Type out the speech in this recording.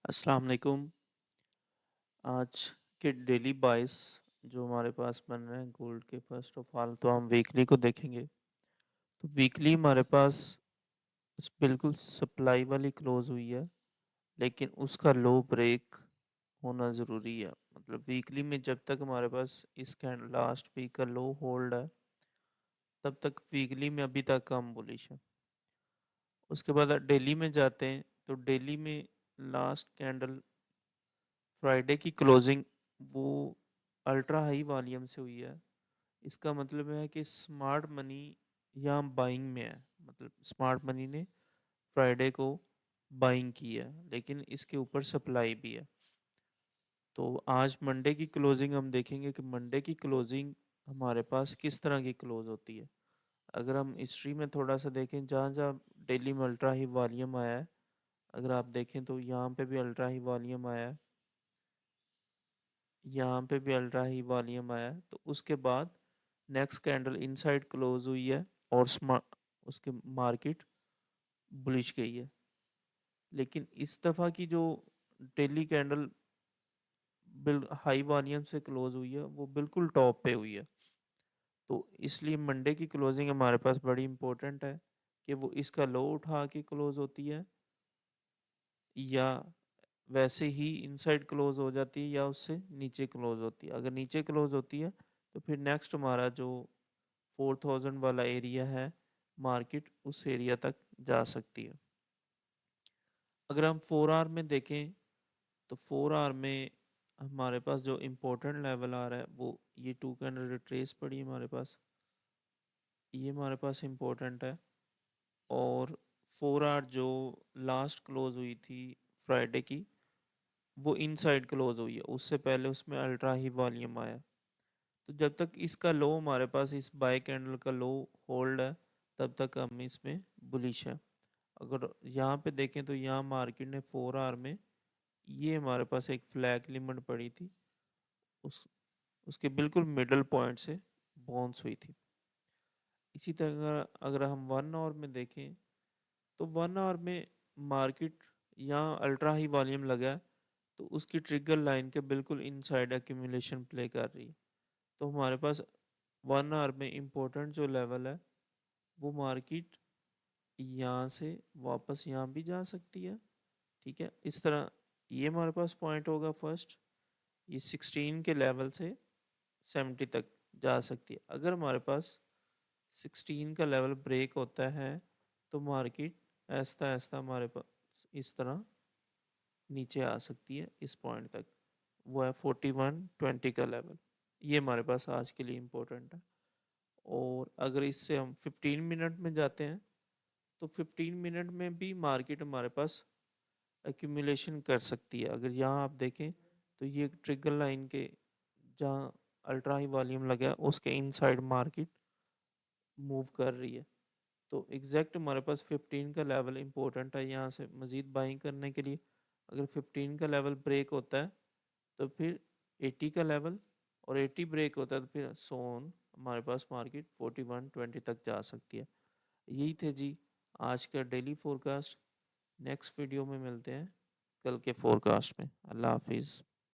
السلام علیکم۔ آج کے ڈیلی بائس جو ہمارے پاس بن رہے ہیں گولڈ کے، فرسٹ آف آل تو ہم ویکلی کو دیکھیں گے۔ تو ویکلی ہمارے پاس بالکل سپلائی والی کلوز ہوئی ہے، لیکن اس کا لو بریک ہونا ضروری ہے۔ مطلب ویکلی میں جب تک ہمارے پاس اس کا لاسٹ ویک کا لو ہولڈ ہے، تب تک ویکلی میں ابھی تک ہم بولش ہے۔ اس کے بعد ڈیلی میں جاتے ہیں تو ڈیلی میں لاسٹ کینڈل فرائیڈے کی کلوزنگ وہ الٹرا ہائی والیوم سے ہوئی ہے۔ اس کا مطلب ہے کہ سمارٹ منی یہاں بائنگ میں ہے، مطلب سمارٹ منی نے فرائیڈے کو بائنگ کی ہے، لیکن اس کے اوپر سپلائی بھی ہے۔ تو آج منڈے کی کلوزنگ ہم دیکھیں گے کہ منڈے کی کلوزنگ ہمارے پاس کس طرح کی کلوز ہوتی ہے۔ اگر ہم ہسٹری میں تھوڑا سا دیکھیں، جہاں جہاں ڈیلی میں الٹرا ہائی والیوم آیا ہے، اگر آپ دیکھیں تو یہاں پہ بھی الٹرا ہائی والیوم آیا ہے، یہاں پہ بھی الٹرا ہی والیوم آیا ہے۔ تو اس کے بعد نیکسٹ کینڈل ان سائڈ کلوز ہوئی ہے اور اس کے مارکیٹ بلش گئی ہے۔ لیکن اس دفعہ کی جو ڈیلی کینڈل ہائی والیوم سے کلوز ہوئی ہے وہ بالکل ٹاپ پہ ہوئی ہے۔ تو اس لیے منڈے کی کلوزنگ ہمارے پاس بڑی امپورٹنٹ ہے کہ وہ اس کا لو اٹھا کے کلوز ہوتی ہے، یا ویسے ہی انسائڈ کلوز ہو جاتی ہے، یا اس سے نیچے کلوز ہوتی ہے۔ اگر نیچے کلوز ہوتی ہے تو پھر نیکسٹ ہمارا جو 4000 والا ایریا ہے، مارکیٹ اس ایریا تک جا سکتی ہے۔ اگر ہم 4 آور میں دیکھیں تو 4 آور میں ہمارے پاس جو امپورٹنٹ لیول آ رہا ہے وہ یہ 2 کینڈل ریٹریس پڑی ہمارے پاس، یہ ہمارے پاس امپورٹنٹ ہے۔ اور 4 آور جو لاسٹ کلوز ہوئی تھی فرائیڈے کی، وہ ان سائڈ کلوز ہوئی ہے، اس سے پہلے اس میں الٹرا ہی والیوم آیا۔ تو جب تک اس کا لو ہمارے پاس اس بائی کینڈل کا لو ہولڈ ہے، تب تک ہم اس میں بلیش ہے۔ اگر یہاں پہ دیکھیں تو یہاں مارکیٹ نے 4 آور میں یہ ہمارے پاس ایک فلیگ لیمٹ پڑی تھی، اس کے بالکل مڈل پوائنٹ سے بونس ہوئی تھی۔ اسی طرح اگر ہم 1 آور میں دیکھیں تو 1 آور میں مارکیٹ یہاں الٹرا ہائی والیوم لگا ہے، تو اس کی ٹریگر لائن کے بالکل ان سائڈ ایکیومولیشن پلے کر رہی ہے۔ تو ہمارے پاس 1 آور میں امپورٹنٹ جو لیول ہے وہ مارکیٹ یہاں سے واپس یہاں بھی جا سکتی ہے، ٹھیک ہے۔ اس طرح یہ ہمارے پاس پوائنٹ ہوگا فرسٹ، یہ 16 کے لیول سے 70 تک جا سکتی ہے۔ اگر ہمارے پاس 16 کا لیول بریک ہوتا ہے تو مارکیٹ ایستا ایستا ہمارے پاس اس طرح نیچے آ سکتی ہے اس پوائنٹ تک، وہ ہے 4120 کا لیول۔ یہ ہمارے پاس آج کے لیے امپورٹنٹ ہے۔ اور اگر اس سے ہم 15 منٹ میں جاتے ہیں تو 15 منٹ میں بھی مارکیٹ ہمارے پاس ایکیومولیشن کر سکتی ہے۔ اگر یہاں آپ دیکھیں تو یہ ٹریگر لائن کے جہاں الٹرا ہائی والیوم لگا ہے اس کے ان سائڈ مارکیٹ موو کر رہی ہے۔ تو ایگزیکٹ ہمارے پاس 15 کا لیول امپورٹنٹ ہے یہاں سے مزید بائنگ کرنے کے لیے۔ اگر 15 کا لیول بریک ہوتا ہے تو پھر 80 کا لیول، اور 80 بریک ہوتا ہے تو پھر سون ہمارے پاس مارکیٹ 4120 تک جا سکتی ہے۔ یہی تھے جی آج کا ڈیلی فورکاسٹ۔ نیکسٹ ویڈیو میں ملتے ہیں کل کے فورکاسٹ میں۔ اللہ حافظ۔